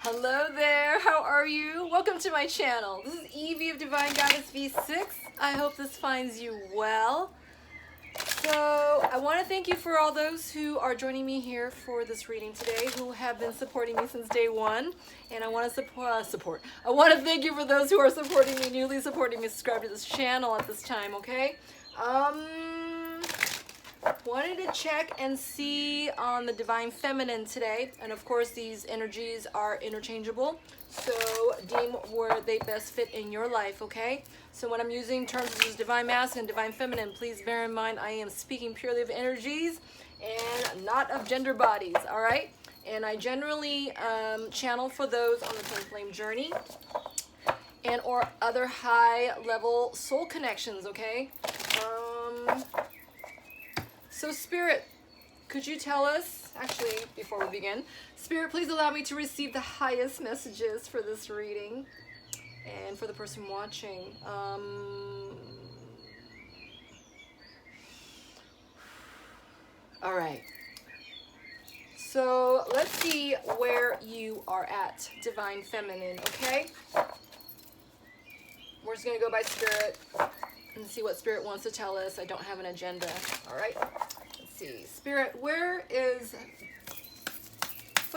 Hello there, how are you? Welcome to my channel. This is Evie of Divine Goddess V6. I hope this finds you well. So I want to thank you for all those who are joining me here for this reading today, who have been supporting me since day one. And I want to I want to thank you for those who are supporting me, newly supporting me, subscribe to this channel at this time, okay? Wanted to check and see on the Divine Feminine today, and of course these energies are interchangeable, so deem where they best fit in your life, okay? So when I'm using terms such as Divine Masculine and Divine Feminine, please bear in mind I am speaking purely of energies and not of gender bodies, all right? And I generally channel for those on the Twin Flame journey and or other high level soul connections, okay? So Spirit, could you tell us, actually, before we begin, Spirit, please allow me to receive the highest messages for this reading and for the person watching. All right. So let's see where you are at, Divine Feminine, okay? We're just going to go by Spirit and see what Spirit wants to tell us. I don't have an agenda, all right? Let's see. Spirit, what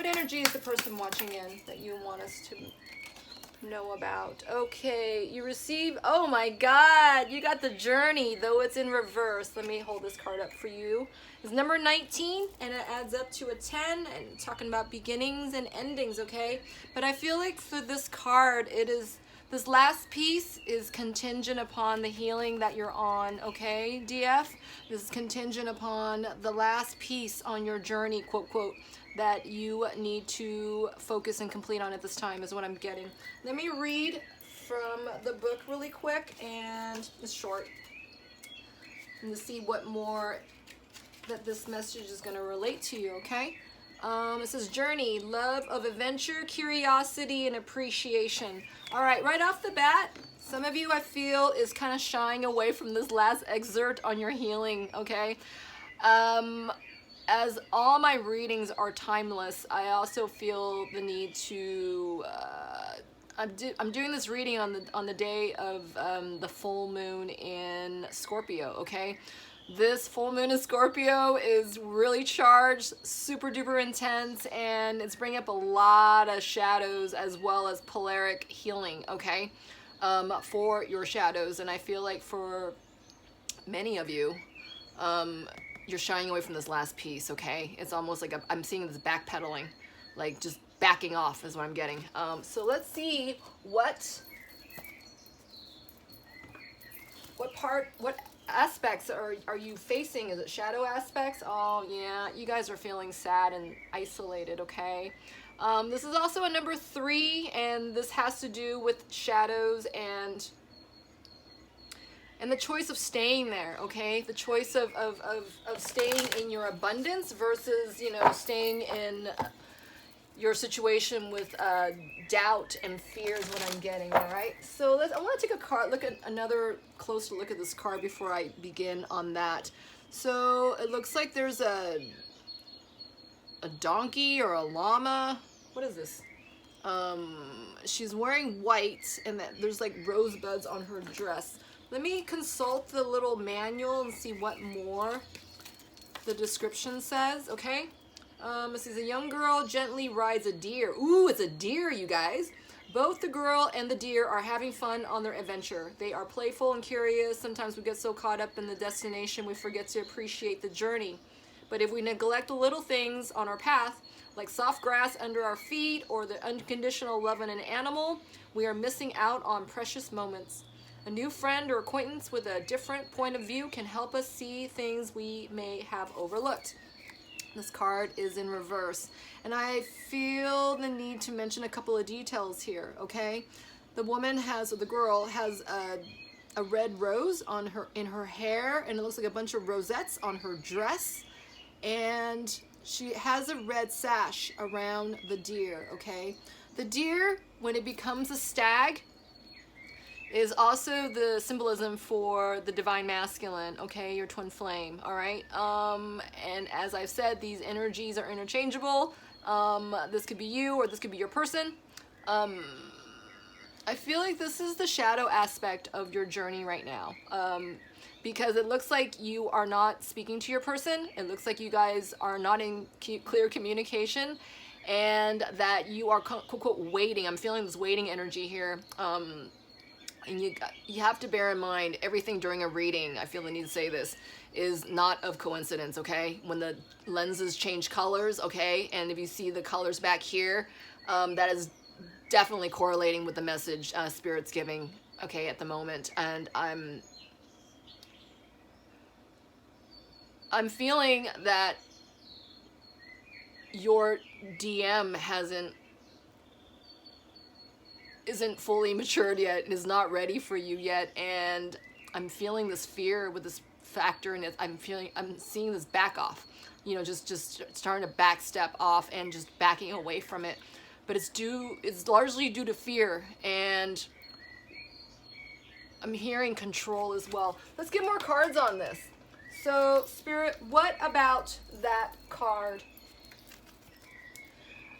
energy is the person watching in that you want us to know about? Okay, you receive, oh my God, you got the Journey, though it's in reverse. Let me hold this card up for you. It's number 19, and it adds up to a 10, and talking about beginnings and endings, okay? But I feel like for this card, this last piece is contingent upon the healing that you're on, okay, DF? This is contingent upon the last piece on your journey, quote, quote, that you need to focus and complete on at this time is what I'm getting. Let me read from the book really quick, and it's short, and to see what more that this message is going to relate to you, okay? It says Journey, love of adventure, curiosity, and appreciation. All right off the bat, some of you I feel is kind of shying away from this last excerpt on your healing, okay? As all my readings are timeless, I also feel the need to, I'm doing this reading on the day of the full moon in Scorpio, okay? This full moon in Scorpio is really charged, super duper intense, and it's bringing up a lot of shadows as well as polaric healing, okay, for your shadows. And I feel like for many of you, you're shying away from this last piece, okay? It's almost like I'm seeing this backpedaling, like just backing off is what I'm getting. So let's see what aspects are you facing? Is it shadow aspects? Oh yeah, you guys are feeling sad and isolated, okay? This is also a number 3, and this has to do with shadows and the choice of staying there, okay? The choice of staying in your abundance versus, you know, staying in your situation with doubt and fear is what I'm getting, all right? So I want to take a card, look at another closer look at this card before I begin on that. So it looks like there's a donkey or a llama. What is this? She's wearing white, and there's like rosebuds on her dress. Let me consult the little manual and see what more the description says, okay? It says a young girl gently rides a deer. Ooh, it's a deer, you guys. Both the girl and the deer are having fun on their adventure. They are playful and curious. Sometimes we get so caught up in the destination we forget to appreciate the journey. But if we neglect the little things on our path, like soft grass under our feet or the unconditional love in an animal, we are missing out on precious moments. A new friend or acquaintance with a different point of view can help us see things we may have overlooked. This card is in reverse, and I feel the need to mention a couple of details here, okay? The girl has a red rose in her hair, and it looks like a bunch of rosettes on her dress, and she has a red sash around the deer, okay? The deer, when it becomes a stag, is also the symbolism for the Divine Masculine, okay, your twin flame, all right? And as I've said, these energies are interchangeable. This could be you, or this could be your person. I feel like this is the shadow aspect of your journey right now. Because it looks like you are not speaking to your person. It looks like you guys are not in clear communication, and that you are quote unquote waiting. I'm feeling this waiting energy here. And you have to bear in mind, everything during a reading, I feel the need to say this, is not of coincidence, okay? When the lenses change colors, okay, and if you see the colors back here, that is definitely correlating with the message Spirit's giving, okay, at the moment. And I'm feeling that your DM isn't fully matured yet, is not ready for you yet, and I'm feeling this fear with this factor, and I'm seeing this back off, you know, just starting to back step off and just backing away from it. But it's largely due to fear, and I'm hearing control as well. Let's get more cards on this. So, Spirit, what about that card?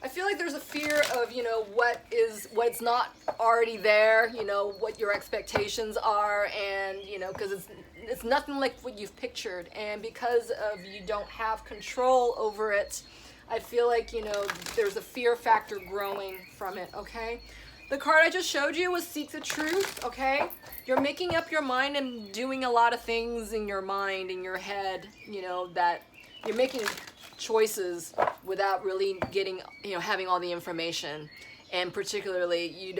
I feel like there's a fear of, you know, what's not already there, you know, what your expectations are, and, you know, because it's nothing like what you've pictured, and because of you don't have control over it, I feel like, you know, there's a fear factor growing from it, okay? The card I just showed you was Seek the Truth, okay? You're making up your mind and doing a lot of things in your mind, in your head, you know, that you're making choices without really getting, you know, having all the information. And particularly,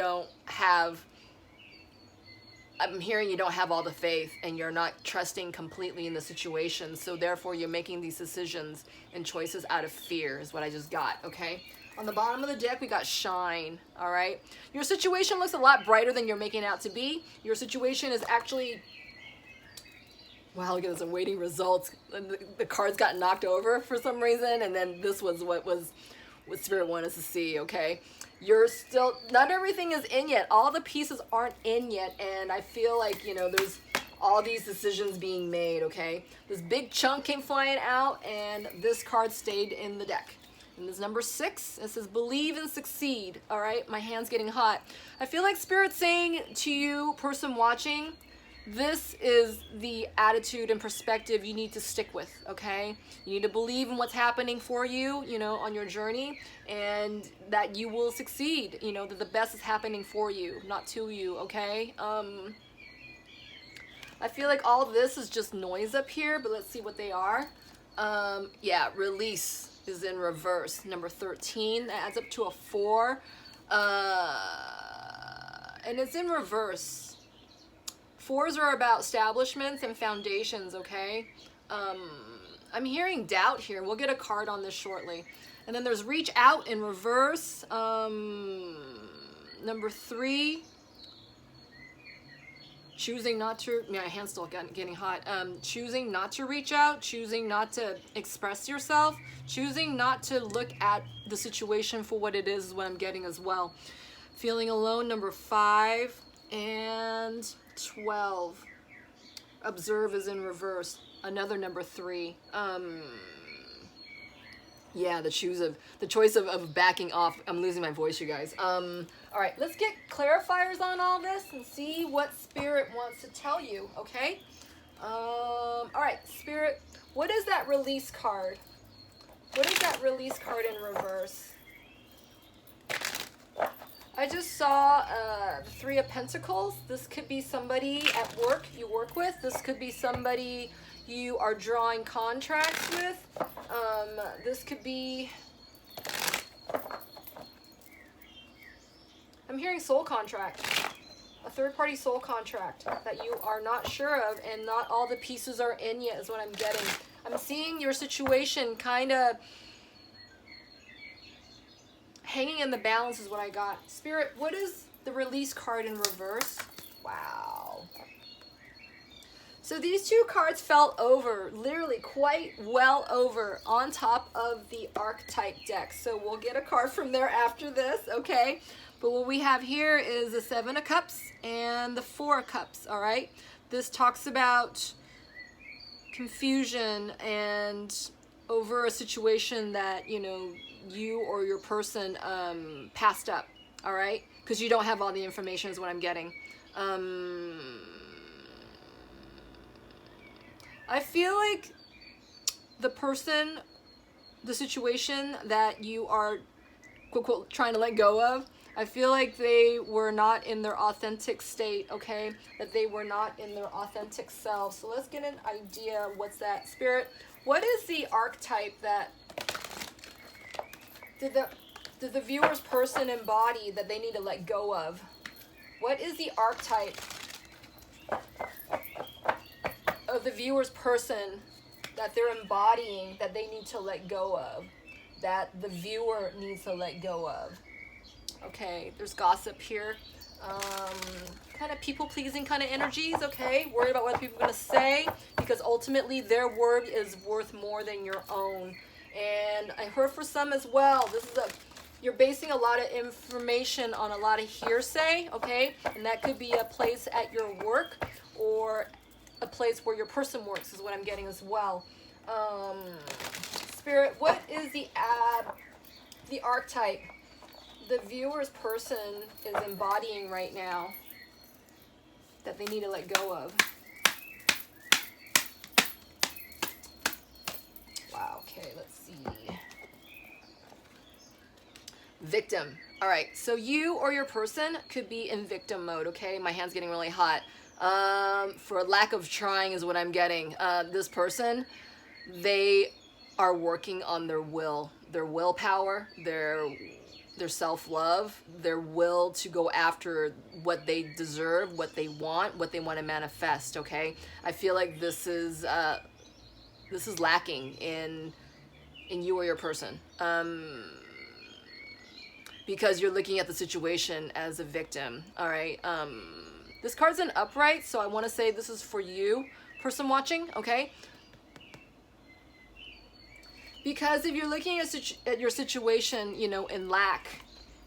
I'm hearing you don't have all the faith, and you're not trusting completely in the situation. So therefore, you're making these decisions and choices out of fear is what I just got, okay? On the bottom of the deck, we got Shine, all right? Your situation looks a lot brighter than you're making it out to be. Your situation is actually, wow, look at this, awaiting results. The cards got knocked over for some reason, and then this was what Spirit wanted us to see, okay? You're still, not everything is in yet. All the pieces aren't in yet, and I feel like, you know, there's all these decisions being made, okay? This big chunk came flying out, and this card stayed in the deck. And this number 6, it says, believe and succeed, all right? My hand's getting hot. I feel like Spirit's saying to you, person watching, this is the attitude and perspective you need to stick with, okay? You need to believe in what's happening for you, you know, on your journey, and that you will succeed, you know, that the best is happening for you, not to you, okay? I feel like all this is just noise up here, but let's see what they are. Yeah, release is in reverse. Number 13, that adds up to a 4. And it's in reverse. 4s are about establishments and foundations, okay? I'm hearing doubt here. We'll get a card on this shortly. And then there's reach out in reverse. Number 3, choosing not to, my hand's still getting hot. Choosing not to reach out, choosing not to express yourself, choosing not to look at the situation for what it is what I'm getting as well. Feeling alone, number 5, and 12. Observe is in reverse. Another number 3. Yeah, the choice of backing off. I'm losing my voice, you guys. All right, let's get clarifiers on all this and see what Spirit wants to tell you, okay? All right, Spirit, what is that release card? What is that release card in reverse? I just saw the 3 of Pentacles. This could be somebody at work you work with. This could be somebody you are drawing contracts with. This could be, I'm hearing soul contract, a third-party soul contract that you are not sure of, and not all the pieces are in yet is what I'm getting. I'm seeing your situation kind of hanging in the balance is what I got. Spirit, what is the release card in reverse? Wow. So these 2 cards fell over, literally quite well over, on top of the archetype deck. So we'll get a card from there after this, okay? But what we have here is the 7 of Cups and the 4 of Cups, all right? This talks about confusion and over a situation that, you know, you or your person passed up, all right? Because you don't have all the information is what I'm getting. I feel like the person, the situation that you are, quote, quote, trying to let go of, I feel like they were not in their authentic state, okay? That they were not in their authentic self. So let's get an idea. What's that? Spirit, what is the archetype that did the viewer's person embody that they need to let go of? What is the archetype of the viewer's person that they're embodying that they need to let go of? That the viewer needs to let go of? Okay, there's gossip here. Kind of people-pleasing kind of energies, okay? Worried about what people are going to say, because ultimately their word is worth more than your own. And I heard for some as well, you're basing a lot of information on a lot of hearsay, okay? And that could be a place at your work or a place where your person works is what I'm getting as well. Spirit, what is the archetype the viewer's person is embodying right now that they need to let go of? Wow, okay, let's see. Victim. All right, so you or your person could be in victim mode, okay? My hand's getting really hot. For lack of trying is what I'm getting. This person, they are working on their will, their willpower, their self-love, their will to go after what they deserve, what they want to manifest, okay? I feel like this is lacking in you or your person. Because you're looking at the situation as a victim, all right? This card's an upright, so I want to say this is for you, person watching, okay? Because if you're looking at your situation, you know, in lack,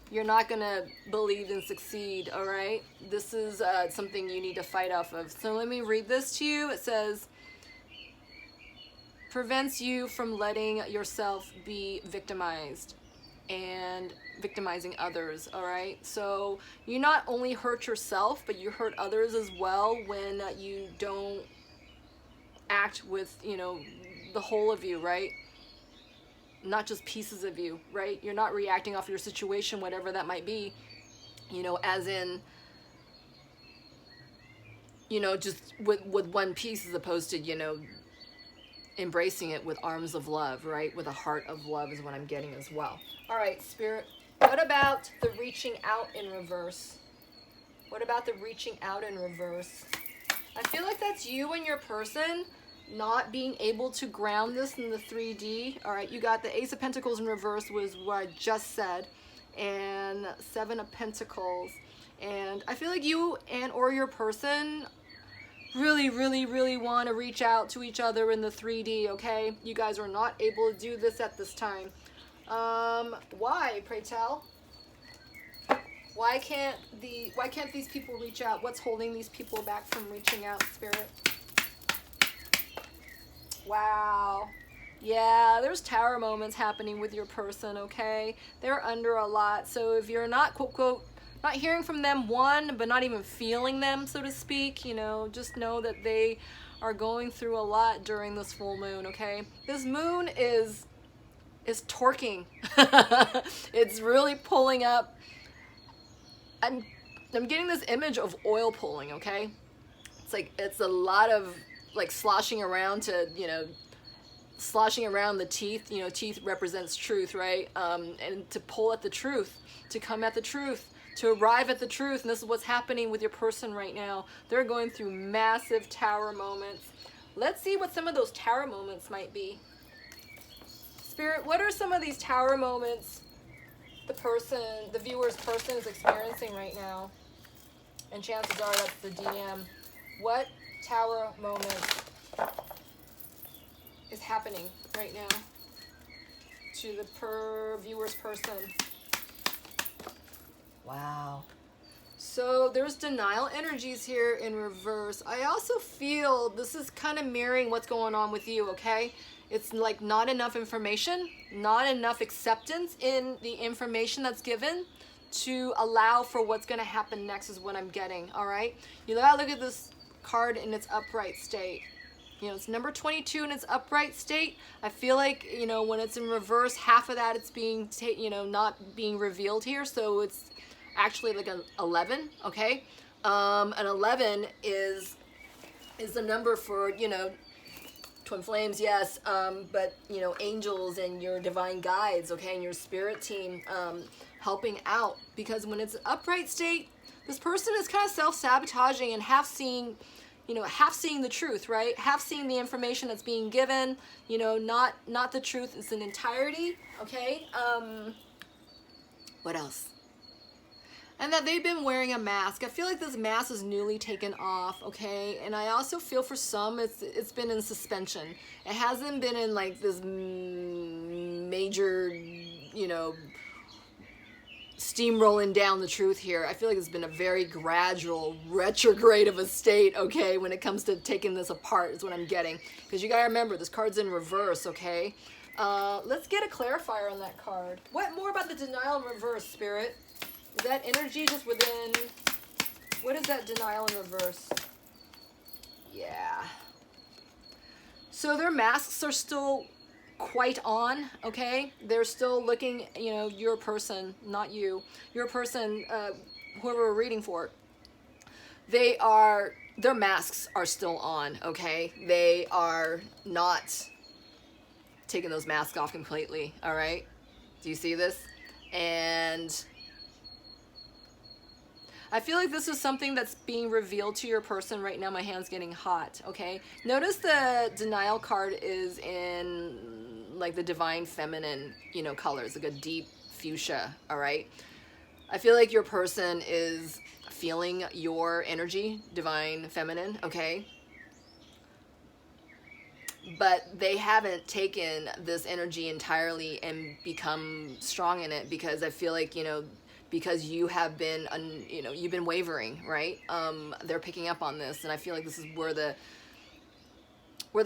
you're not going to believe and succeed, all right? This is something you need to fight off of. So let me read this to you. It says, prevents you from letting yourself be victimized and victimizing others, all right? So you not only hurt yourself, but you hurt others as well when you don't act with, you know, the whole of you, right? Not just pieces of you, right? You're not reacting off your situation, whatever that might be, you know, as in, you know, just with one piece as opposed to, you know, embracing it with arms of love, right? With a heart of love is what I'm getting as well. All right, Spirit, what about the reaching out in reverse? What about the reaching out in reverse? I feel like that's you and your person not being able to ground this in the 3D. All right, you got the Ace of Pentacles in reverse was what I just said, and Seven of Pentacles. And I feel like you and or your person really, really, really want to reach out to each other in the 3D, okay? You guys are not able to do this at this time. Why, pray tell? Why can't these people reach out? What's holding these people back from reaching out, Spirit? Wow. Yeah, there's tower moments happening with your person, okay? They're under a lot. So if you're not, quote, quote, not hearing from them, one, but not even feeling them, so to speak, you know, just know that they are going through a lot during this full moon, okay? This moon is torquing. It's really pulling up. I'm getting this image of oil pulling, okay? It's like, it's a lot of like sloshing around to, you know, sloshing around the teeth. You know, teeth represents truth, right? And to pull at the truth, to come at the truth, to arrive at the truth. And this is what's happening with your person right now. They're going through massive tower moments. Let's see what some of those tower moments might be. Spirit, what are some of these tower moments the viewer's person is experiencing right now? And chances are that's the DM. What tower moment is happening right now to the viewer's person? Wow. So there's denial energies here in reverse. I also feel this is kind of mirroring what's going on with you, okay? It's like not enough information, not enough acceptance in the information that's given to allow for what's going to happen next is what I'm getting, all right? You gotta look at this card in its upright state. You know, it's number 22 in its upright state. I feel like, you know, when it's in reverse, half of that it's being, you know, not being revealed here. So it's actually like an 11, okay? An 11 is the number for, you know, twin flames, yes, but, you know, angels and your divine guides, okay, and your spirit team helping out. Because when it's upright state, this person is kind of self-sabotaging and half seeing the truth, right? Half seeing the information that's being given, you know, not the truth in its entirety, okay? What else? And that they've been wearing a mask. I feel like this mask is newly taken off, okay? And I also feel for some it's been in suspension. It hasn't been in like this major, you know, steamrolling down the truth here. I feel like it's been a very gradual retrograde of a state, okay, when it comes to taking this apart is what I'm getting. Because you gotta remember, this card's in reverse, okay? Let's get a clarifier on that card. What more about the denial in reverse, Spirit? Is that energy just within... What is that denial in reverse? Yeah. So their masks are still quite on, okay? They're still looking, you know, your person, not you. Your person, whoever we're reading for. Their masks are still on, okay? They are not taking those masks off completely, all right? Do you see this? And I feel like this is something that's being revealed to your person right now. My hand's getting hot, okay? Notice the denial card is in like the divine feminine, you know, colors, like a deep fuchsia, all right? I feel like your person is feeling your energy, divine feminine, okay? But they haven't taken this energy entirely and become strong in it, because I feel like, you know, because you have been, you know, you've been wavering, right? They're picking up on this, and I feel like this is where the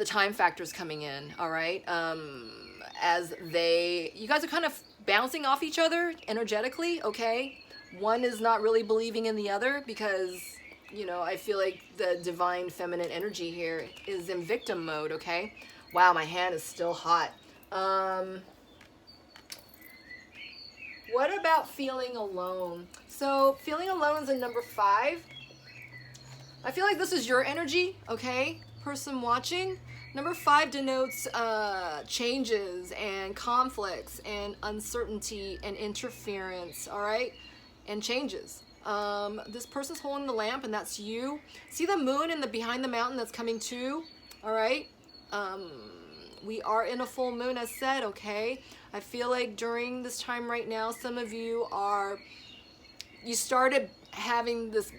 time factor is coming in, all right? You guys are kind of bouncing off each other energetically, okay? One is not really believing in the other because, you know, I feel like the divine feminine energy here is in victim mode, okay? Wow, my hand is still hot. What about feeling alone? So feeling alone is a number 5. I feel like this is your energy, okay? Person watching. Number 5 denotes changes and conflicts and uncertainty and interference, all right? And changes. This person's holding the lamp, and that's you. See the moon in the behind the mountain that's coming too, all right? We are in a full moon, as said, okay? I feel like during this time right now, some of you started having this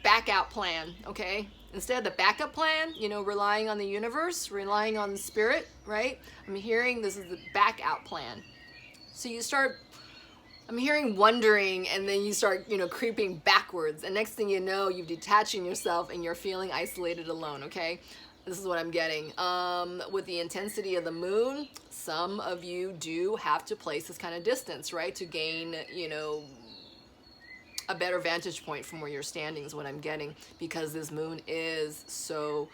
back out plan, okay? Instead of the backup plan, you know, relying on the universe, relying on the spirit, right? I'm hearing this is the back out plan. So I'm hearing wondering, and then you start, you know, creeping backwards. And next thing you know, you're detaching yourself and you're feeling isolated alone, okay? This is what I'm getting. With the intensity of the moon, some of you do have to place this kind of distance, right? To gain, you know, a better vantage point from where you're standing is what I'm getting. Because this moon is so...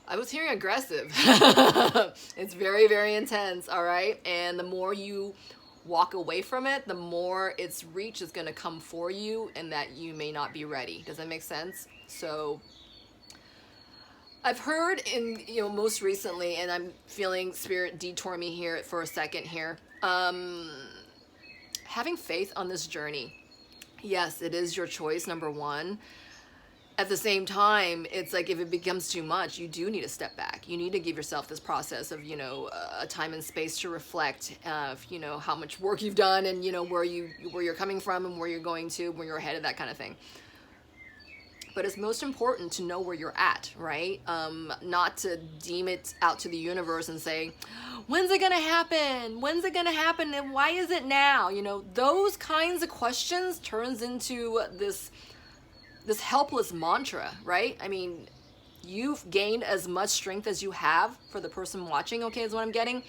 I was hearing aggressive. It's very, very intense, all right? And the more you walk away from it, the more its reach is going to come for you, and that you may not be ready. Does that make sense? So... I've heard in, you know, most recently, and I'm feeling spirit detour me here for a second here, having faith on this journey. Yes, it is your choice, number 1. At the same time, it's like if it becomes too much, you do need to step back. You need to give yourself this process of, you know, a time and space to reflect of, you know, how much work you've done and, you know, where you're coming from and where you're going to, where you're headed, that kind of thing. But it's most important to know where you're at, right? Not to deem it out to the universe and say, when's it gonna happen? When's it gonna happen? And why is it now? You know, those kinds of questions turns into this helpless mantra, right? I mean, you've gained as much strength as you have for the person watching, okay, is what I'm getting.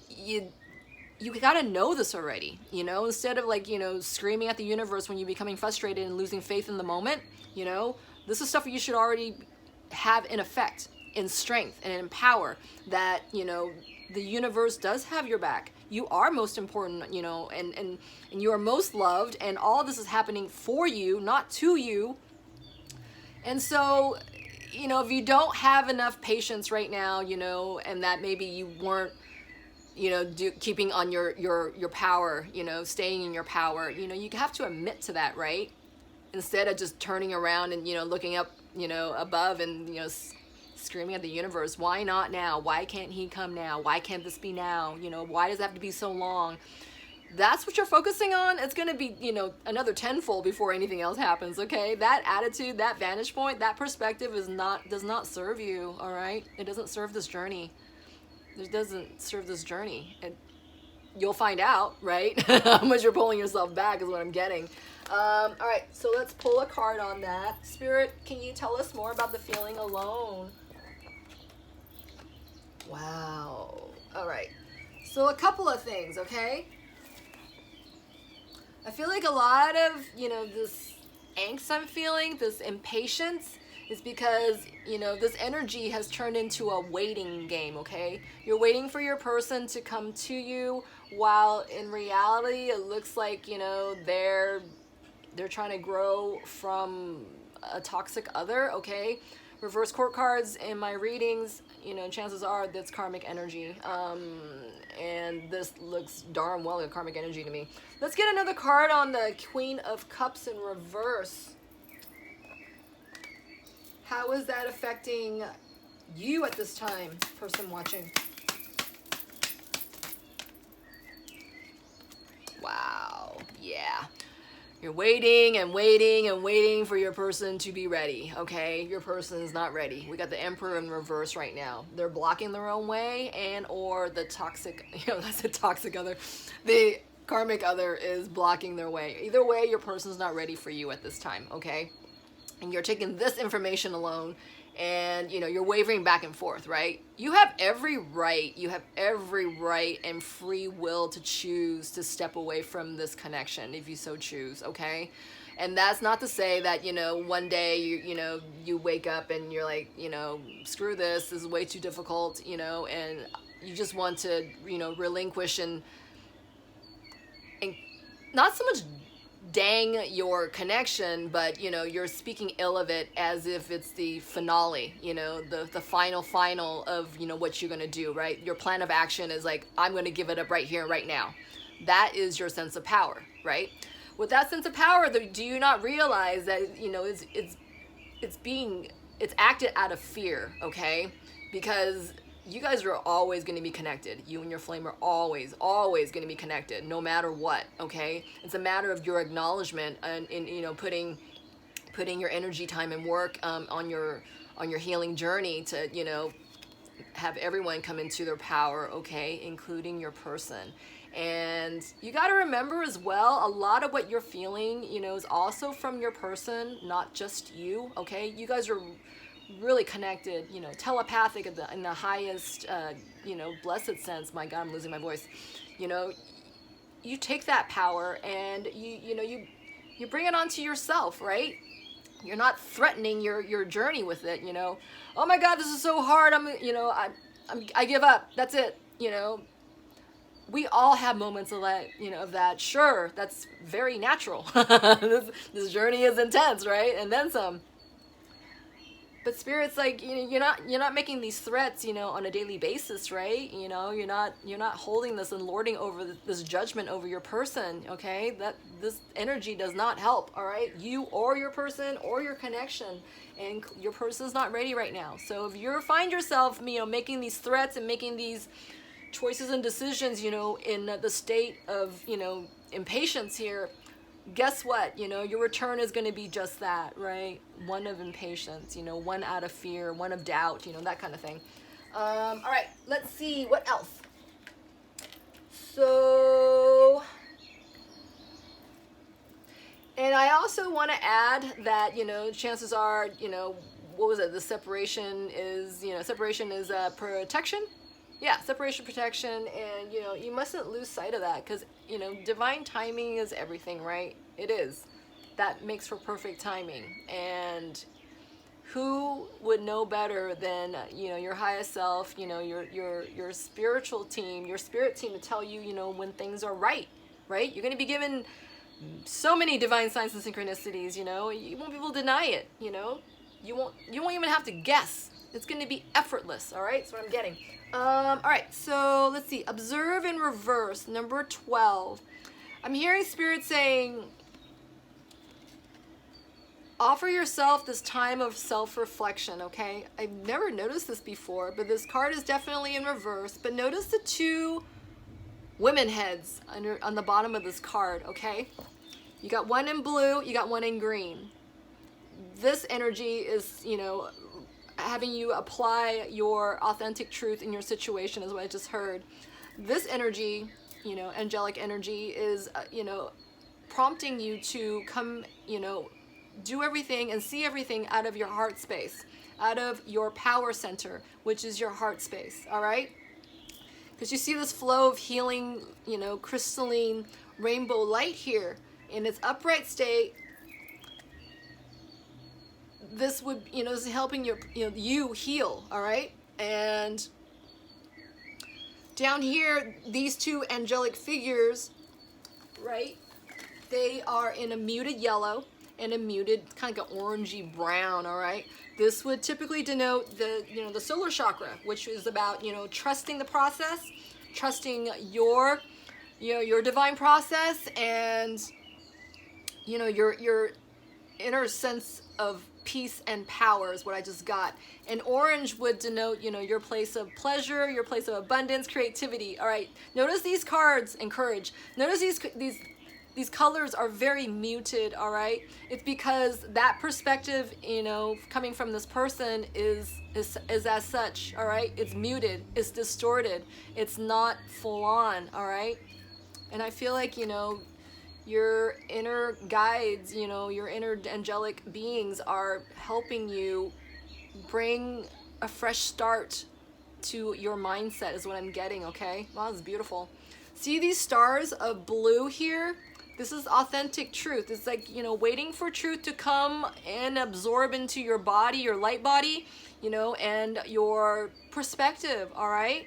You gotta know this already, you know, instead of like, you know, screaming at the universe when you're becoming frustrated and losing faith in the moment, you know, this is stuff you should already have in effect, in strength and in power, that, you know, the universe does have your back. You are most important, you know, and you are most loved, and all this is happening for you, not to you. And so, you know, if you don't have enough patience right now, you know, and that maybe you weren't, you know, keeping on your power, you know, staying in your power, you know, you have to admit to that, right? Instead of just turning around and, you know, looking up, you know, above and, you know, screaming at the universe, why not now? Why can't he come now? Why can't this be now? You know, why does it have to be so long? That's what you're focusing on. It's going to be, you know, another tenfold before anything else happens, okay? That attitude, that vantage point, that perspective does not serve you, all right? It doesn't serve this journey. It doesn't serve this journey. And you'll find out, right? How much you're pulling yourself back is what I'm getting. All right, so let's pull a card on that. Spirit, can you tell us more about the feeling alone? Wow. All right. So a couple of things, okay? I feel like a lot of, you know, this angst I'm feeling, this impatience, is because, you know, this energy has turned into a waiting game, okay? You're waiting for your person to come to you, while in reality it looks like, you know, they're trying to grow from a toxic other, okay? Reverse court cards in my readings, you know, chances are that's karmic energy. And this looks darn well like karmic energy to me. Let's get another card on the Queen of Cups in reverse. How is that affecting you at this time, person watching? Wow, yeah. You're waiting and waiting and waiting for your person to be ready, okay? Your person is not ready. We got the Emperor in reverse right now. They're blocking their own way, and or the toxic, you know, that's a toxic other. The karmic other is blocking their way. Either way, your person's not ready for you at this time, okay? And you're taking this information alone, and, you know, you're wavering back and forth, right? You have every right and free will to choose to step away from this connection if you so choose, okay? And that's not to say that, you know, one day you wake up and you're like, you know, screw this is way too difficult, you know, and you just want to, you know, relinquish and not so much dang your connection, but, you know, you're speaking ill of it as if it's the finale, you know, the final of, you know, what you're going to do, right? Your plan of action is like, I'm going to give it up right here, right now. That is your sense of power, right? With that sense of power, do you not realize that, you know, it's acted out of fear, okay? Because you guys are always going to be connected. You and your flame are always going to be connected, no matter what, okay? It's a matter of your acknowledgement and you know, putting your energy, time, and work on your healing journey to, you know, have everyone come into their power, okay, including your person. And you got to remember as well, a lot of what you're feeling, you know, is also from your person, not just you, okay? You guys are really connected, you know, telepathic in the highest, you know, blessed sense. My God, I'm losing my voice. You know, you take that power and you bring it onto yourself, right? You're not threatening your journey with it, you know. Oh my God, this is so hard. I give up. That's it. You know, we all have moments of that, you know, of that. Sure, that's very natural. This journey is intense, right? And then some. But Spirit's like, you know, you're not making these threats, you know, on a daily basis, right? You know, you're not holding this and lording over this judgment over your person, okay? That this energy does not help, all right? You or your person or your connection, and your person's not ready right now. So if you find yourself, you know, making these threats and making these choices and decisions, you know, in the state of, you know, impatience here, guess what? You know, your return is going to be just that, right? One of impatience, you know, one out of fear, one of doubt, you know, that kind of thing. All right, let's see what else. So, and I also want to add that, you know, chances are, you know, what was it? The separation is, separation is protection. Yeah, separation, protection, and you mustn't lose sight of that, because divine timing is everything, right? It is. That makes for perfect timing, and who would know better than your highest self, your spiritual team, your spirit team, to tell you when things are right. You're going to be given so many divine signs and synchronicities. You won't be able to deny it. You won't even have to guess. It's going to be effortless. All right, that's what I'm getting. All right, so let's see. Observe in reverse, number 12. I'm hearing Spirit saying, offer yourself this time of self-reflection, okay? I've never noticed this before, but this card is definitely in reverse. But notice the two women heads on the bottom of this card, okay? You got one in blue, you got one in green. This energy is, having you apply your authentic truth in your situation, is what I just heard. This energy, angelic energy, is, prompting you to come, do everything and see everything out of your heart space, out of your power center, which is your heart space, all right? Because you see this flow of healing, crystalline rainbow light here in its upright state. This would, is helping you heal, all right? And down here, these two angelic figures, right? They are in a muted yellow and a muted kind of orangey brown, all right? This would typically denote the, the solar chakra, which is about, trusting the process, trusting your divine process, and, your inner sense of peace and power is what I just got. And orange would denote, your place of pleasure, your place of abundance, creativity. All right, notice these cards and courage. Notice these colors are very muted, all right? It's because that perspective, coming from this person is as such, all right? It's muted, it's distorted, it's not full on, all right? And I feel like, your inner guides, your inner angelic beings are helping you bring a fresh start to your mindset, is what I'm getting, okay? Wow, this is beautiful. See these stars of blue here? This is authentic truth. It's like, waiting for truth to come and absorb into your body, your light body, and your perspective, all right?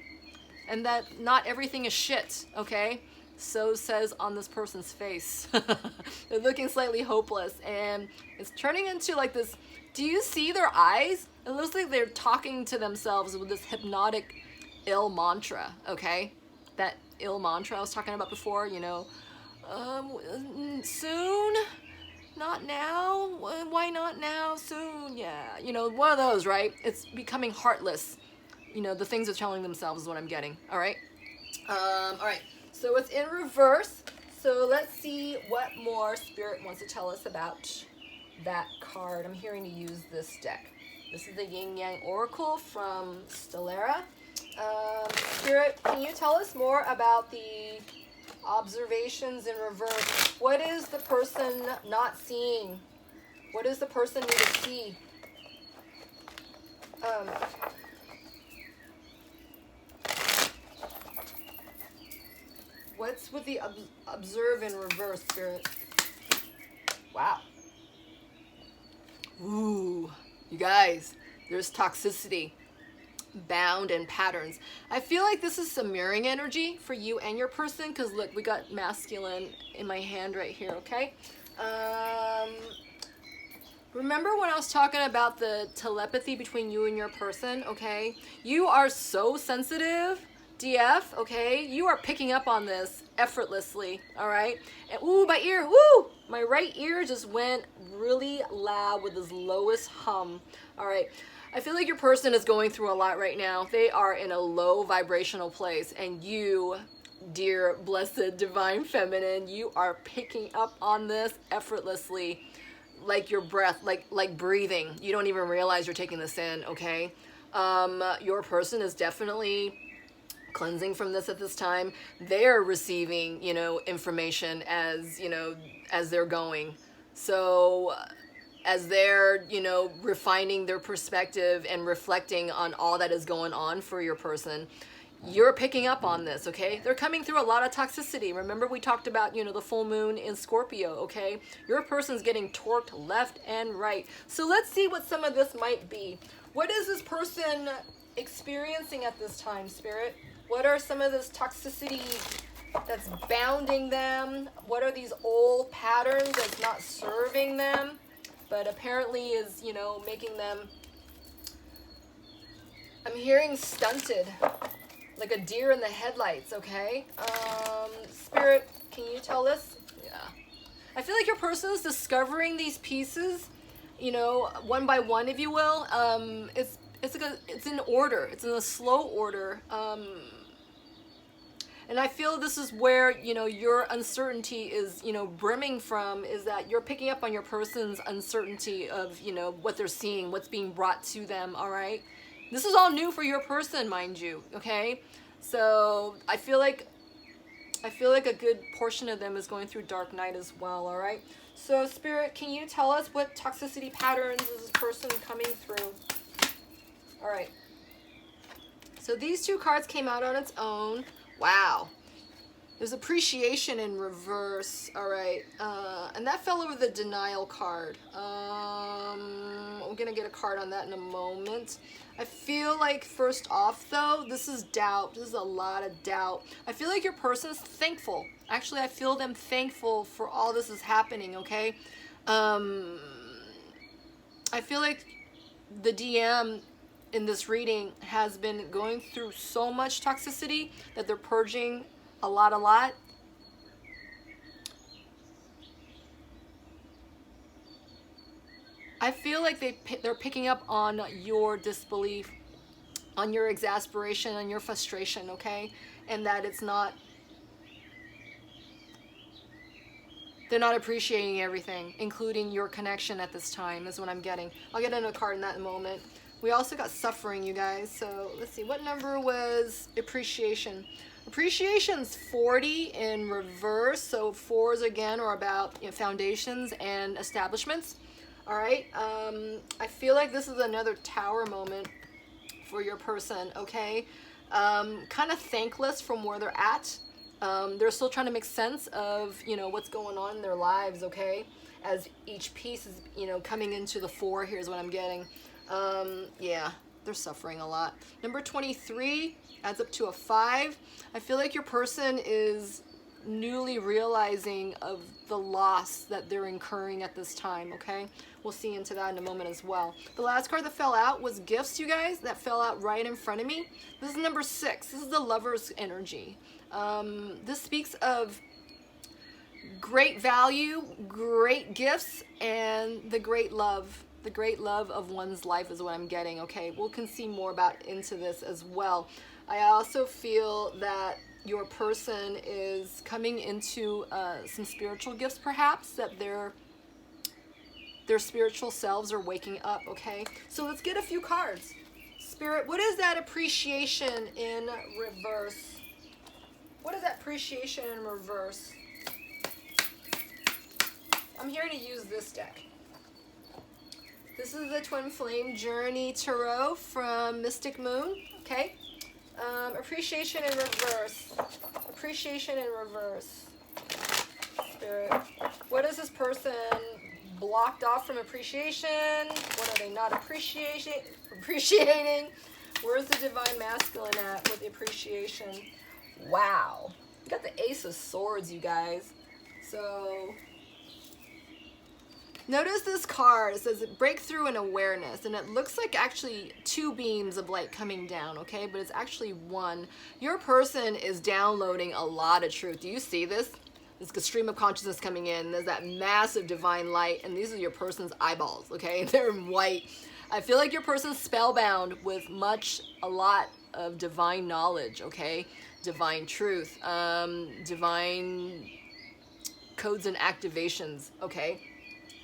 And that not everything is shit, okay? So says on this person's face. They're looking slightly hopeless, and it's turning into like this. Do you see their eyes? It looks like they're talking to themselves with this hypnotic ill mantra, okay? That ill mantra I was talking about before, soon? Not now? Why not now? Soon? Yeah. One of those, right? It's becoming heartless. The things they're telling themselves is what I'm getting. All right? All right. So it's in reverse. So let's see what more Spirit wants to tell us about that card. I'm hearing to use this deck. This is the Yin Yang Oracle from Stellara. Spirit, can you tell us more about the observations in reverse? What is the person not seeing? What does the person need to see? What's with the observe in reverse, Spirit? Wow. Ooh, you guys, there's toxicity bound in patterns. I feel like this is some mirroring energy for you and your person, because look, we got masculine in my hand right here, okay? Remember when I was talking about the telepathy between you and your person, okay? You are so sensitive, DF, okay? You are picking up on this effortlessly, all right? And ooh, my ear, woo! My right ear just went really loud with this lowest hum, all right? I feel like your person is going through a lot right now. They are in a low vibrational place, and you, dear, blessed, divine feminine, you are picking up on this effortlessly, like your breath, like breathing. You don't even realize you're taking this in, okay? Your person is definitely cleansing from this at this time. They're receiving, information as, as they're going. So as they're, you know, refining their perspective and reflecting on all that is going on for your person. You're picking up on this, okay? They're coming through a lot of toxicity. Remember we talked about, you know, the full moon in Scorpio, okay? Your person's getting torqued left and right. So let's see what some of this might be. What is this person experiencing at this time, Spirit? What are some of this toxicity that's bounding them? What are these old patterns that's not serving them, but apparently is, you know, making them, I'm hearing stunted, like a deer in the headlights, okay? Spirit, can you tell us? Yeah. I feel like your person is discovering these pieces, you know, one by one, if you will. It's in order. It's in a slow order. And I feel this is where, you know, your uncertainty is, you know, brimming from, is that you're picking up on your person's uncertainty of, you know, what they're seeing, what's being brought to them, all right? This is all new for your person, mind you, okay? So I feel like a good portion of them is going through dark night as well, all right? So Spirit, can you tell us what toxicity patterns is this person coming through? All right. So these two cards came out on its own. Wow. There's appreciation in reverse. All right. And that fell over the denial card. I'm going to get a card on that in a moment. I feel like first off, though, this is doubt. This is a lot of doubt. I feel like your person is thankful. Actually, I feel them thankful for all this is happening, okay? I feel like the DM in this reading has been going through so much toxicity that they're purging a lot. I feel like they're picking up on your disbelief, on your exasperation, on your frustration, okay? And that it's not, they're not appreciating everything, including your connection at this time is what I'm getting. I'll get into a card in that in a moment. We also got suffering, you guys. So let's see, what number was appreciation? Appreciation's 40 in reverse. So 4s again are about, you know, foundations and establishments. All right. I feel like this is another tower moment for your person. Okay. Kind of thankless from where they're at. They're still trying to make sense of, you know, what's going on in their lives. Okay. As each piece is, you know, coming into the fore, here's what I'm getting. Yeah, they're suffering a lot. Number 23 adds up to a 5. I feel like your person is newly realizing of the loss that they're incurring at this time, okay? We'll see into that in a moment as well. The last card that fell out was gifts, you guys. That fell out right in front of me. This is number 6. This is the Lover's energy. This speaks of great value, great gifts, and the great love. The great love of one's life is what I'm getting, okay? We can see more about into this as well. I also feel that your person is coming into some spiritual gifts, perhaps, that their spiritual selves are waking up, okay? So let's get a few cards. Spirit, what is that appreciation in reverse? What is that appreciation in reverse? I'm here to use this deck. This is the Twin Flame Journey Tarot from Mystic Moon, okay? Appreciation in reverse. Appreciation in reverse. Spirit. What is this person blocked off from appreciation? What are they not appreciating? Where's the Divine Masculine at with the appreciation? Wow. You got the Ace of Swords, you guys. So notice this card. It says breakthrough and awareness, and it looks like actually 2 beams of light coming down, okay? But it's actually 1. Your person is downloading a lot of truth. Do you see this? This stream of consciousness coming in. There's that massive divine light, and these are your person's eyeballs, okay? They're in white. I feel like your person's spellbound with a lot of divine knowledge, okay? Divine truth, divine codes and activations, okay?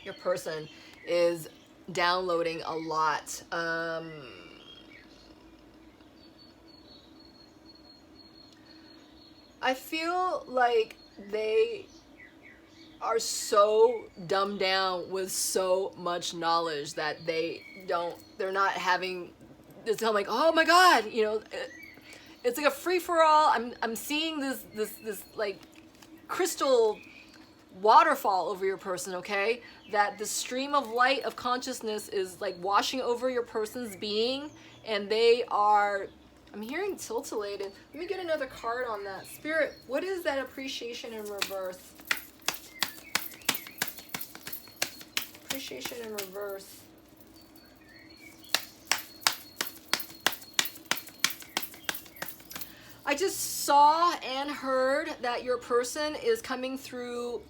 Your person is downloading a lot. I feel like they are so dumbed down with so much knowledge that they're not having this. I'm like, oh my God, you know, it's like a free for all. I'm seeing this like crystal waterfall over your person, okay? That the stream of light of consciousness is like washing over your person's being, and they are, I'm hearing tilted. Let me get another card on that. Spirit, what is that appreciation in reverse? Appreciation in reverse. I just saw and heard that your person is coming through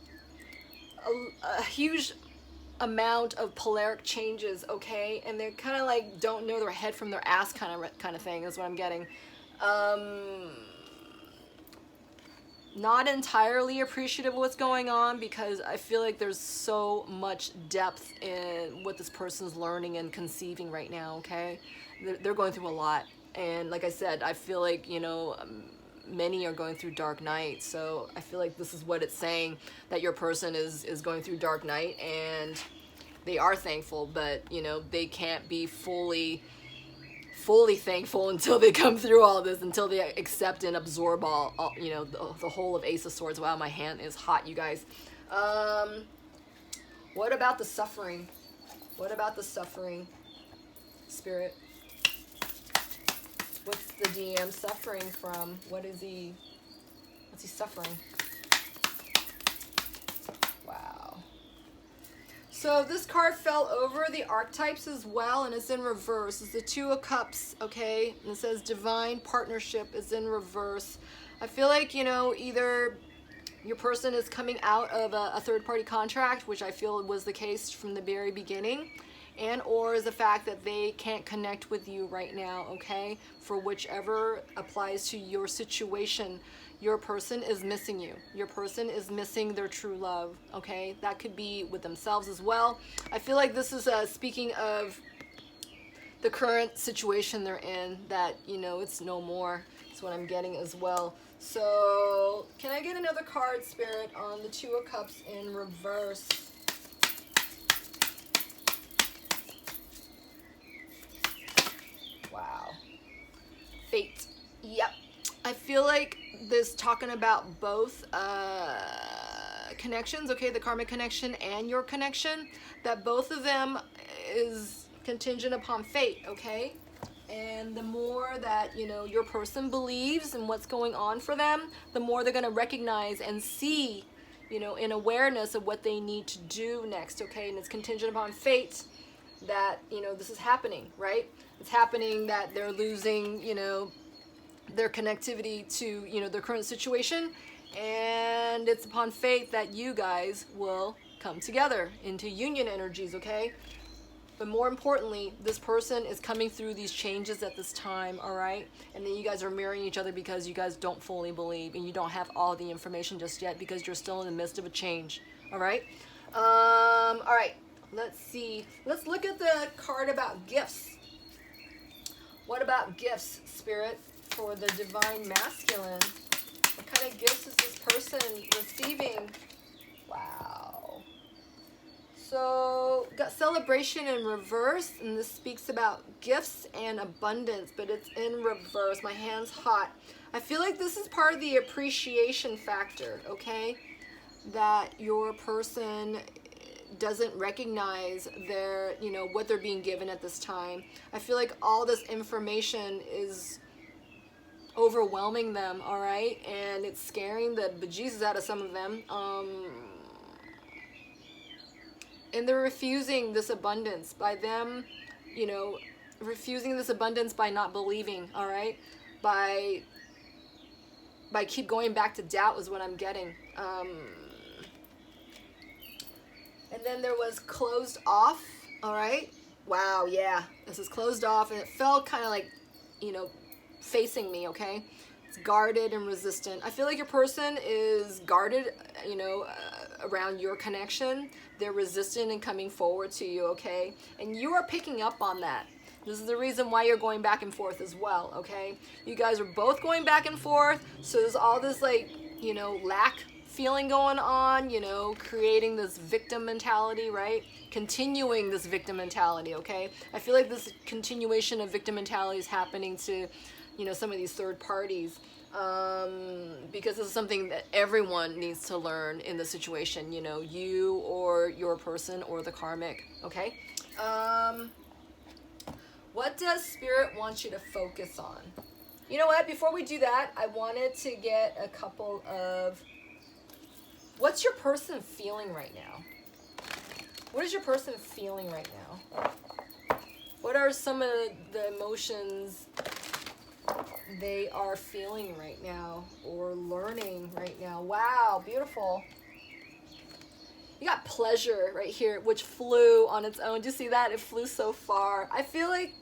a huge amount of polaric changes, okay? And they're kind of like don't know their head from their ass kind of thing is what I'm getting. Not entirely appreciative of what's going on, because I feel like there's so much depth in what this person's learning and conceiving right now, okay? They're going through a lot. And like I said, I feel like, you know, many are going through dark night. So I feel like this is what it's saying, that your person is going through dark night, and they are thankful, but, you know, they can't be fully thankful until they come through all this, until they accept and absorb all you know, the whole of Ace of Swords. Wow, my hand is hot, you guys. What about the suffering? What about the suffering, Spirit? What's the DM suffering from? What's he suffering? Wow. So this card fell over the archetypes as well, and it's in reverse. It's the Two of Cups, okay? And it says divine partnership is in reverse. I feel like, you know, either your person is coming out of a third-party contract, which I feel was the case from the very beginning, and or is the fact that they can't connect with you right now, okay? For whichever applies to your situation, your person is missing you. Your person is missing their true love, okay? That could be with themselves as well. I feel like this is speaking of the current situation they're in, that, you know, it's no more. That's what I'm getting as well. So can I get another card, Spirit, on the Two of Cups in reverse? Wow. Fate. Yep. I feel like this talking about both connections, okay, the karmic connection and your connection, that both of them is contingent upon fate, okay? And the more that, you know, your person believes in what's going on for them, the more they're going to recognize and see, you know, in awareness of what they need to do next, okay? And it's contingent upon fate that, you know, this is happening, right? It's happening that they're losing, you know, their connectivity to, you know, their current situation, and it's upon fate that you guys will come together into union energies, okay? But more importantly, this person is coming through these changes at this time, all right? And then you guys are mirroring each other because you guys don't fully believe and you don't have all the information just yet because you're still in the midst of a change, all right? All right, let's see. Let's look at the card about gifts. What about gifts, Spirit, for the divine masculine? What kind of gifts is this person receiving? Wow. So, got celebration in reverse, and this speaks about gifts and abundance, but it's in reverse. My hand's hot. I feel like this is part of the appreciation factor, okay? That your person doesn't recognize their, you know, what they're being given at this time. I feel like all this information is overwhelming them, all right? And it's scaring the bejesus out of some of them. And they're refusing this abundance by them, you know, refusing this abundance by not believing, all right? By keep going back to doubt is what I'm getting. And then there was closed off, all right? Wow, yeah. This is closed off, and it felt kind of like, you know, facing me, okay? It's guarded and resistant. I feel like your person is guarded, you know, around your connection. They're resistant and coming forward to you, okay? And you are picking up on that. This is the reason why you're going back and forth as well, okay? You guys are both going back and forth, so there's all this, like, you know, lack feeling going on, you know, creating this victim mentality, right? Continuing this victim mentality, okay? I feel like this continuation of victim mentality is happening to, you know, some of these third parties, because this is something that everyone needs to learn in the situation, you know, you or your person or the karmic, okay? What does Spirit want you to focus on? You know what, before we do that, I wanted to get a couple of, what's your person feeling right now? What is your person feeling right now? What are some of the emotions they are feeling right now or learning right now? Wow, beautiful. You got pleasure right here, which flew on its own. Do you see that? It flew so far. I feel like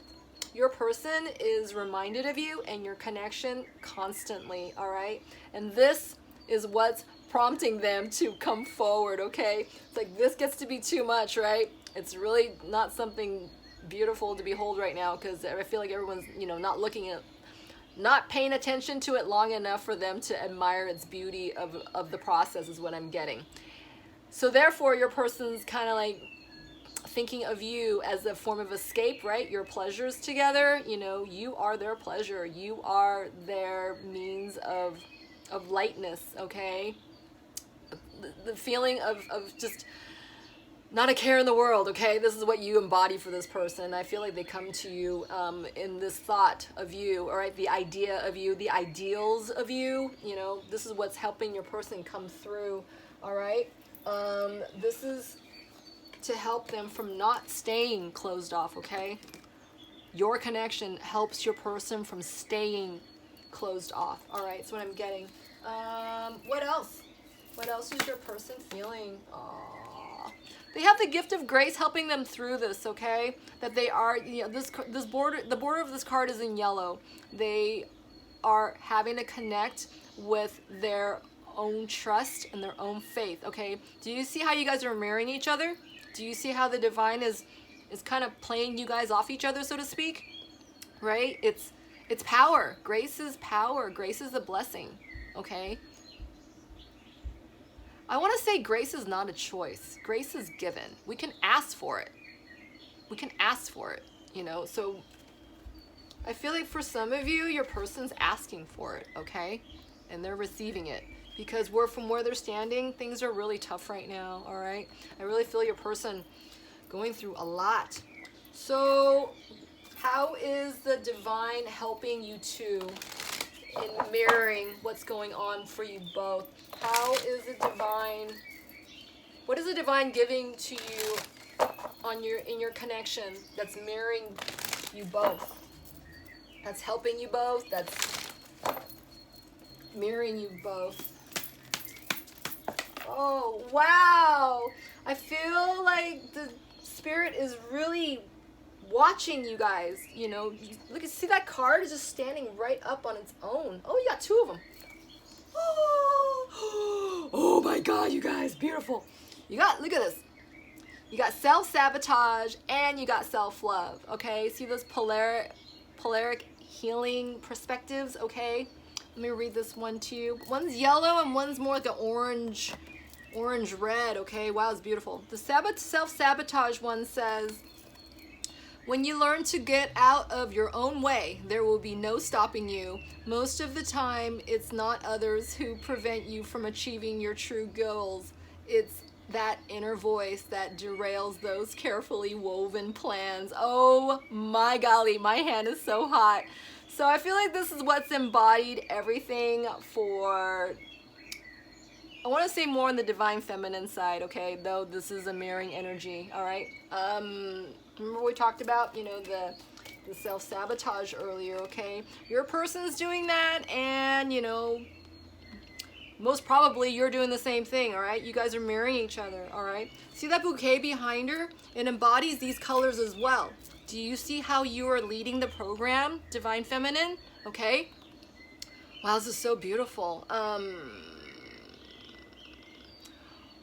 your person is reminded of you and your connection constantly, all right? And this is what's prompting them to come forward, okay? It's like this gets to be too much, right? It's really not something beautiful to behold right now, because I feel like everyone's, you know, not paying attention to it long enough for them to admire its beauty of the process is what I'm getting. So therefore, your person's kind of like thinking of you as a form of escape, right? Your pleasures together, you know, you are their pleasure. You are their means of lightness, okay? The feeling of just not a care in the world, okay? This is what you embody for this person. I feel like they come to you in this thought of you, all right? The idea of you, the ideals of you, you know, this is what's helping your person come through, all right? This is to help them from not staying closed off, okay? Your connection helps your person from staying closed off, all right? That's what I'm getting. What else? What else is your person feeling? Aww. They have the gift of grace helping them through this, okay? That they are, you know, the border of this card is in yellow. They are having to connect with their own trust and their own faith, okay? Do you see how you guys are mirroring each other? Do you see how the divine is kind of playing you guys off each other, so to speak? Right? It's power. Grace is power. Grace is a blessing, okay? I want to say grace is not a choice. Grace is given. We can ask for it. We can ask for it, you know? So I feel like for some of you, your person's asking for it, okay? And they're receiving it. Because from where they're standing, things are really tough right now, all right? I really feel your person going through a lot. So how is the divine helping you two in mirroring what's going on for you both? How is the divine, what is the divine giving to you in your connection that's mirroring you both? That's helping you both, that's mirroring you both. Oh, wow. I feel like the Spirit is really watching you guys, you know. Look, see that card is just standing right up on its own. Oh, you got two of them. Oh my God, you guys, beautiful. You got, look at this. You got self-sabotage and you got self-love, okay? See those polaric healing perspectives, okay? Let me read this one to you. One's yellow and one's more like an orange red, okay? Wow, it's beautiful. The self-sabotage one says, when you learn to get out of your own way, there will be no stopping you. Most of the time, it's not others who prevent you from achieving your true goals. It's that inner voice that derails those carefully woven plans. Oh my golly, my hand is so hot. So I feel like this is what's embodied everything for, I want to say more on the divine feminine side, okay? Though this is a mirroring energy, all right? Remember we talked about, you know, the self-sabotage earlier, okay? Your person's doing that, and, you know, most probably you're doing the same thing, all right? You guys are mirroring each other, all right? See that bouquet behind her? It embodies these colors as well. Do you see how you are leading the program, Divine Feminine? Okay? Wow, this is so beautiful.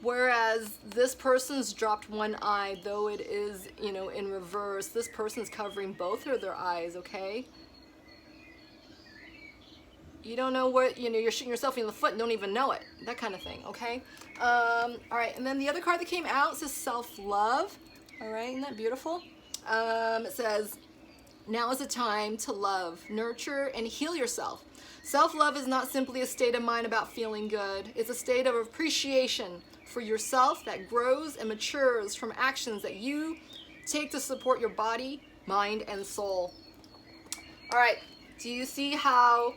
Whereas this person's dropped one eye, though it is, you know, in reverse, this person's covering both of their eyes, okay? You don't know what, you're shooting yourself in the foot and don't even know it. That kind of thing, okay? All right, and then the other card that came out says self-love. All right, isn't that beautiful? It says, now is the time to love, nurture, and heal yourself. Self-love is not simply a state of mind about feeling good. It's a state of appreciation for yourself that grows and matures from actions that you take to support your body, mind, and soul. All right, do you see how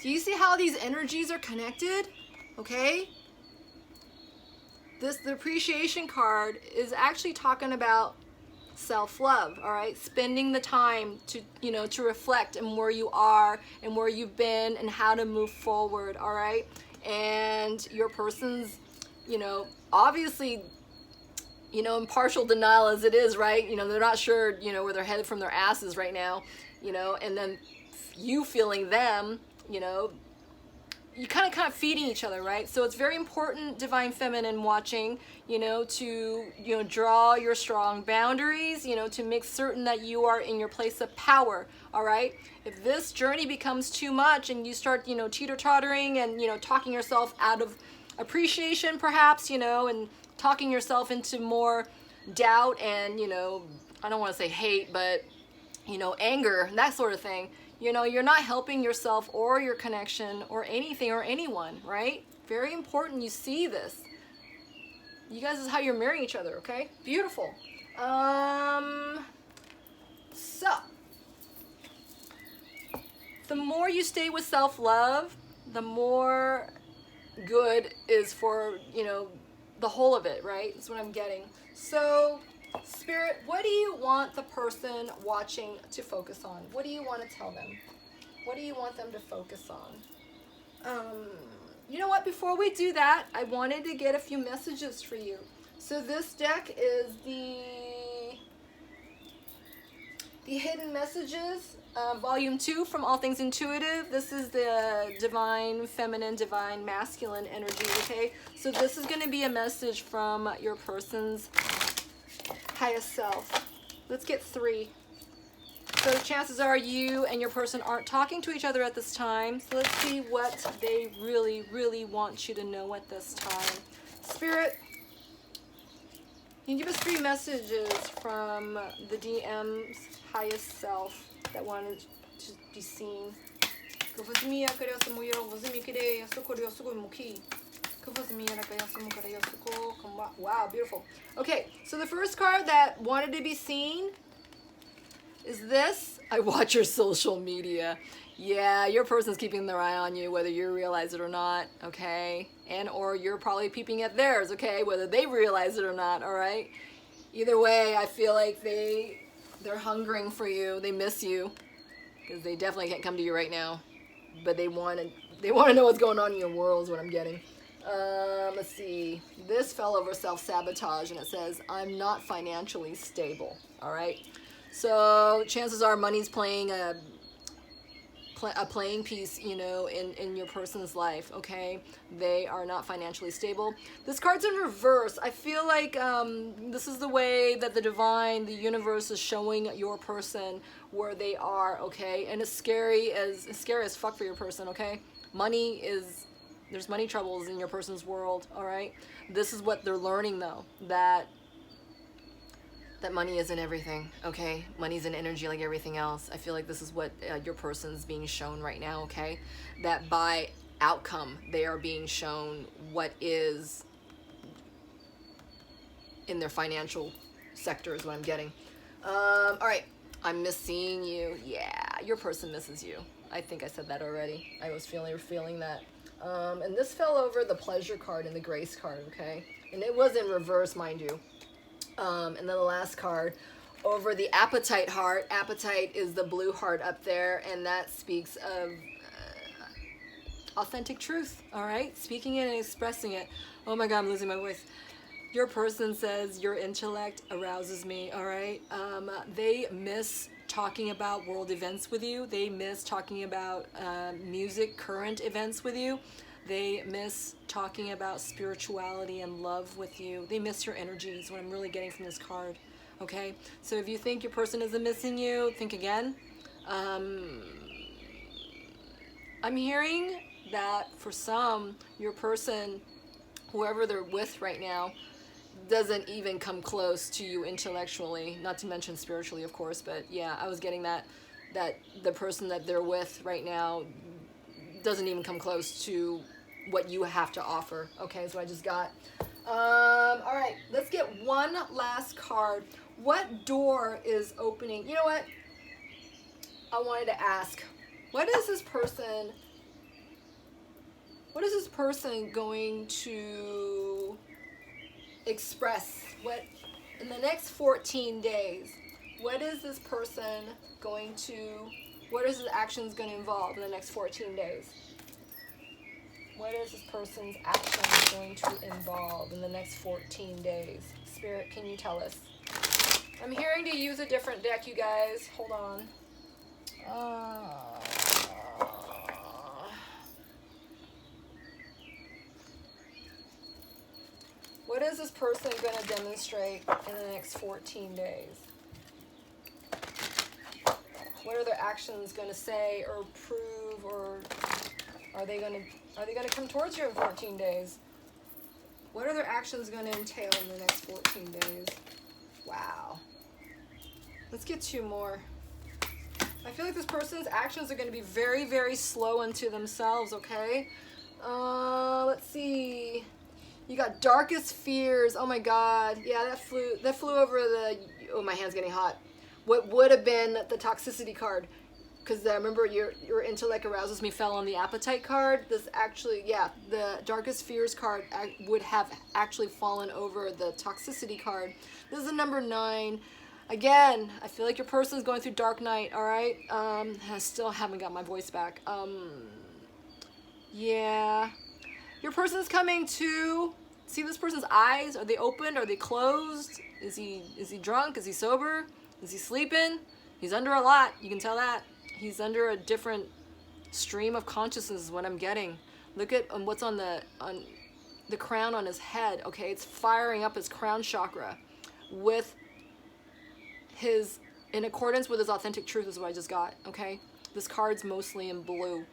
these energies are connected? Okay? The appreciation card is actually talking about self-love, all right? Spending the time to, to reflect on where you are and where you've been and how to move forward, all right? And your person's, obviously, in partial denial as it is, right? They're not sure, where they're headed from their asses right now, and then you feeling them, you kind of feeding each other, right? So it's very important, Divine Feminine watching, to, draw your strong boundaries, to make certain that you are in your place of power, all right? If this journey becomes too much and you start, teeter-tottering and, talking yourself out of appreciation perhaps, and talking yourself into more doubt and, I don't want to say hate, but, anger, that sort of thing, you're not helping yourself or your connection or anything or anyone, right? Very important you see this. You guys, this is how you're mirroring each other, okay? Beautiful. So, the more you stay with self-love, the more good is for, the whole of it, right? That's what I'm getting. So, Spirit, what do you want the person watching to focus on? What do you want to tell them? What do you want them to focus on? You know what? Before we do that, I wanted to get a few messages for you. So this deck is the Hidden Messages, Volume 2 from All Things Intuitive. This is the Divine Feminine, Divine Masculine energy, okay? So this is going to be a message from your person's highest self. Let's get 3. So the chances are you and your person aren't talking to each other at this time. So let's see what they really, really want you to know at this time. Spirit, can you give us 3 messages from the DM's highest self that wanted to be seen? Wow, beautiful. Okay, so the first card that wanted to be seen is this. I watch your social media. Yeah, your person's keeping their eye on you, whether you realize it or not, okay? And or you're probably peeping at theirs, okay? Whether they realize it or not, all right? Either way, I feel like they're hungering for you. They miss you because they definitely can't come to you right now. But they want to know what's going on in your world is what I'm getting. Let's see. This fell over self-sabotage, and it says, I'm not financially stable. All right. So chances are money's playing a playing piece, in your person's life, okay? They are not financially stable. This card's in reverse. I feel like this is the way that the universe is showing your person where they are, okay? And it's scary as fuck for your person, okay? There's money troubles in your person's world, all right? This is what they're learning, though, that money isn't everything, okay? Money's an energy like everything else. I feel like this is what your person's being shown right now, okay? That by outcome, they are being shown what is in their financial sector is what I'm getting. All right, I'm missing you. Yeah, your person misses you. I think I said that already. I was feeling that. And this fell over the pleasure card and the grace card, okay? And it was in reverse, mind you. And then the last card over the appetite heart. Appetite is the blue heart up there, and that speaks of authentic truth, all right? Speaking it and expressing it. Oh my God, I'm losing my voice. Your person says your intellect arouses me, all right? They miss talking about world events with you. They miss talking about music, current events with you. They miss talking about spirituality and love with you. They miss your energy is what I'm really getting from this card, okay? So if you think your person isn't missing you, think again. I'm hearing that for some, your person, whoever they're with right now, doesn't even come close to you intellectually, not to mention spiritually, of course. But yeah, I was getting that the person that they're with right now doesn't even come close to what you have to offer. Okay, so I just got. All right, let's get one last card. What door is opening? You know what? I wanted to ask, what is this person? What is this person going to express? What in the next 14 days? What is this person going to? What is his actions going to involve in the next 14 days? What is this person's actions going to involve in the next 14 days? Spirit, can you tell us? I'm hearing to use a different deck, you guys. Hold on. What is this person going to demonstrate in the next 14 days? What are their actions going to say or prove, or are they going to come towards you in 14 days? What are their actions going to entail in the next 14 days? Wow. Let's get two more. I feel like this person's actions are going to be very, very slow unto themselves, okay? Let's see. You got darkest fears. Oh my God. Yeah, that flew over the, oh, my hand's getting hot. What would have been the toxicity card. Because remember, your intellect arouses me fell on the appetite card. This actually, yeah, the darkest fears card would have actually fallen over the toxicity card. This is the number 9. Again, I feel like your person's going through dark night, all right? I still haven't got my voice back. Yeah. Your person's coming to see this person's eyes. Are they opened? Are they closed? Is he drunk? Is he sober? Is he sleeping? He's under a lot. You can tell that. He's under a different stream of consciousness is what I'm getting. Look at what's on the crown on his head. Okay, it's firing up his crown chakra with his, in accordance with his authentic truth is what I just got. Okay, this card's mostly in blue,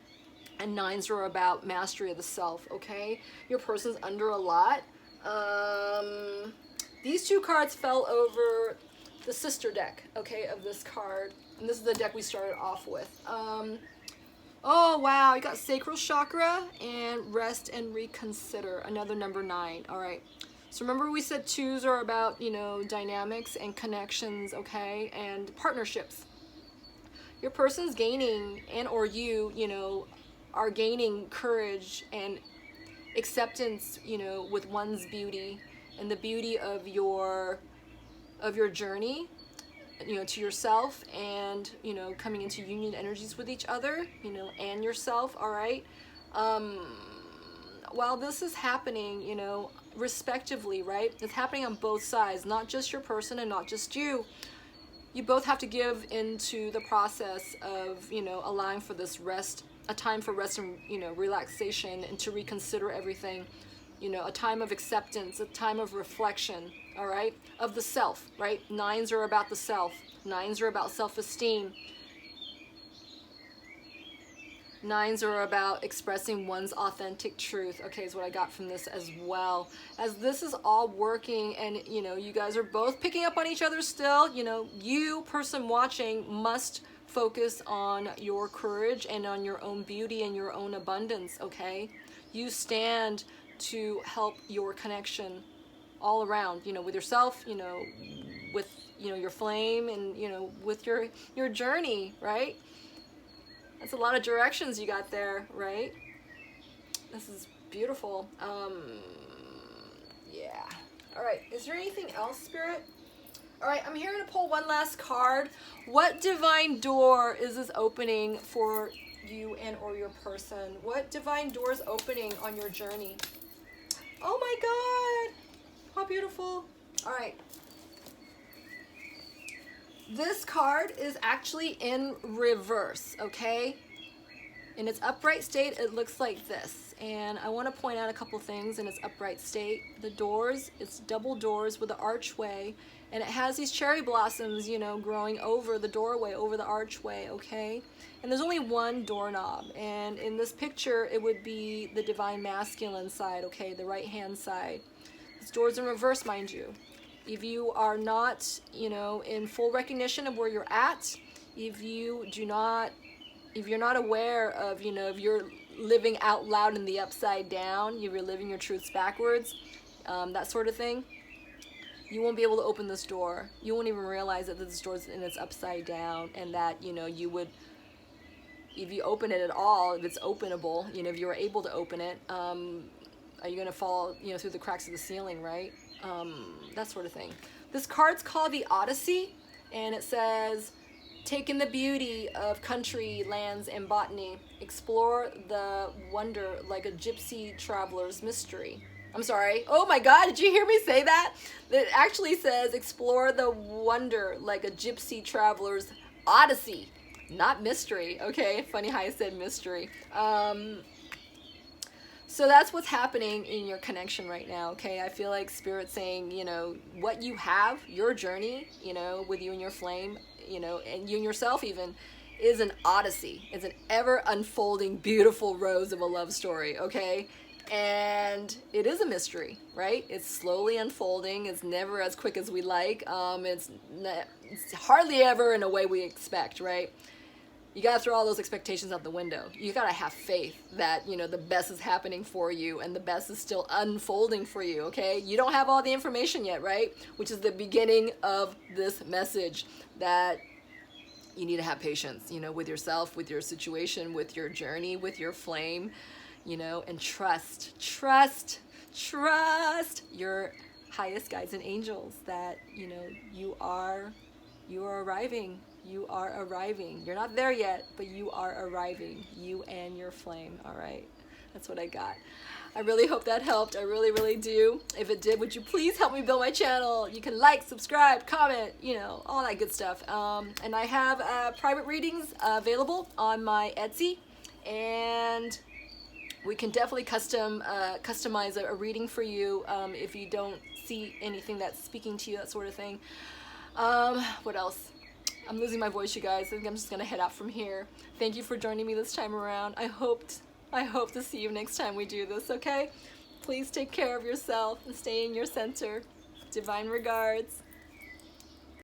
and 9s are about mastery of the self. Okay, your person's under a lot. These two cards fell over the sister deck, okay, of this card, and this is the deck we started off with. Oh wow, you got sacral chakra and rest and reconsider, another number 9. All right, so remember we said 2s are about, you know, dynamics and connections, okay, and partnerships. Your person's gaining, and or you know, are gaining courage and acceptance, you know, with one's beauty and the beauty of your journey, you know, to yourself, and, you know, coming into union energies with each other, you know, and yourself. All right. While this is happening, you know, respectively, right, it's happening on both sides, not just your person and not just you. You both have to give into the process of, you know, allowing for this rest, a time for rest and, you know, relaxation, and to reconsider everything, you know, a time of acceptance, a time of reflection, all right, of the self, right? 9s are about the self. 9s are about self-esteem. 9s are about expressing one's authentic truth, okay, is what I got from this as well. As this is all working, and, you know, you guys are both picking up on each other still, you know, you, person watching, must focus on your courage and on your own beauty and your own abundance, okay? You stand to help your connection all around, you know, with yourself, you know, with, you know, your flame, and, you know, with your journey, right? That's a lot of directions you got there, right? This is beautiful. Yeah. All right, is there anything else, Spirit? All right, I'm here to pull one last card. What divine door is this opening for you and or your person? What divine door is opening on your journey? Oh my God, how beautiful. All right. This card is actually in reverse, okay? In its upright state, it looks like this. And I want to point out a couple things in its upright state. The doors, it's double doors with an archway, and it has these cherry blossoms, you know, growing over the doorway, over the archway, okay? And there's only one doorknob, and in this picture, it would be the divine masculine side, okay, the right-hand side. This door's in reverse, mind you. If you are not, you know, in full recognition of where you're at, if you're not aware of, you know, if you're living out loud in the upside down, if you're living your truths backwards, that sort of thing, you won't be able to open this door. You won't even realize that this door's in its upside down, and that, you know, you would, if you open it at all, if it's openable, you know, if you were able to open it, are you going to fall, you know, through the cracks of the ceiling, right? That sort of thing. This card's called the Odyssey, and it says, take in the beauty of country, lands, and botany. Explore the wonder like a gypsy traveler's mystery. I'm sorry. Oh my God, did you hear me say that? It actually says, explore the wonder like a gypsy traveler's odyssey. Not mystery, okay? Funny how I said mystery. So that's what's happening in your connection right now, okay? I feel like Spirit's saying, you know, what you have, your journey, you know, with you and your flame, you know, and you and yourself even, is an odyssey. It's an ever unfolding, beautiful rose of a love story, okay? And it is a mystery, right? It's slowly unfolding. It's never as quick as we like. It's hardly ever in a way we expect, right? You gotta throw all those expectations out the window. You gotta have faith that, you know, the best is happening for you and the best is still unfolding for you, okay? You don't have all the information yet, right? Which is the beginning of this message, that you need to have patience, you know, with yourself, with your situation, with your journey, with your flame, you know, and trust your highest guides and angels that, you know, you are arriving. You are arriving. You're not there yet, but you are arriving. You and your flame, all right? That's what I got. I really hope that helped. I really, really do. If it did, would you please help me build my channel? You can like, subscribe, comment, you know, all that good stuff. And I have private readings available on my Etsy, and we can definitely customize a reading for you if you don't see anything that's speaking to you, that sort of thing. What else? I'm losing my voice, you guys. I think I'm just gonna head out from here. Thank you for joining me this time around. I hope to see you next time we do this, okay? Please take care of yourself and stay in your center. Divine regards.